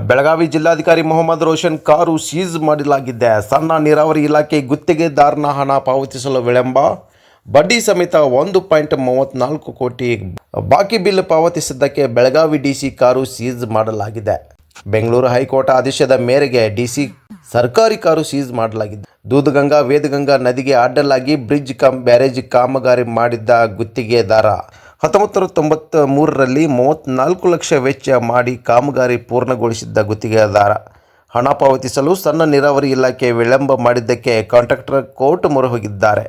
ಬೆಳಗಾವಿ ಜಿಲ್ಲಾಧಿಕಾರಿ Mohammed Roshan car seize ಮಾಡಲಾಗಿದೆ. ಸಣ್ಣ ನೀರಾವರಿ ಇಲಾಖೆ ಗುತ್ತಿಗೆದಾರನ ಹಣ ಪಾವತಿಸಲು ವಿಳಂಬ, ಬಡ್ಡಿ ಸಮೇತ 1.34 ಕೋಟಿ ಬಾಕಿ ಬಿಲ್ ಪಾವತಿಸಿದ್ದಕ್ಕೆ ಬೆಳಗಾವಿ ಡಿಸಿ ಕಾರು ಸೀಜ್ ಮಾಡಲಾಗಿದೆ. ಬೆಂಗಳೂರು ಹೈಕೋರ್ಟ್ ಆದೇಶದ ಮೇರೆಗೆ ಡಿಸಿ ಸರ್ಕಾರಿ ಕಾರು ಸೀಜ್ ಮಾಡಲಾಗಿದೆ. ದೂಧಗಂಗಾ ವೇದಗಂಗಾ ನದಿಗೆ ಅಡ್ಡಲಾಗಿ ಬ್ರಿಡ್ಜ್ ಬ್ಯಾರೇಜ್ ಕಾಮಗಾರಿ ಮಾಡಿದ್ದ ಗುತ್ತಿಗೆದಾರ 1993ರಲ್ಲಿ 34 ಲಕ್ಷ ವೆಚ್ಚ ಮಾಡಿ ಕಾಮಗಾರಿ ಪೂರ್ಣಗೊಳಿಸಿದ್ದ ಗುತ್ತಿಗೆದಾರ ಹಣ ಪಾವತಿಸಲು ಸಣ್ಣ ನೀರಾವರಿ ಇಲಾಖೆ ವಿಳಂಬ ಮಾಡಿದ್ದಕ್ಕೆ ಕಾಂಟ್ರಾಕ್ಟರ್ ಕೋರ್ಟ್ ಮೊರೆ ಹೋಗಿದ್ದಾರೆ.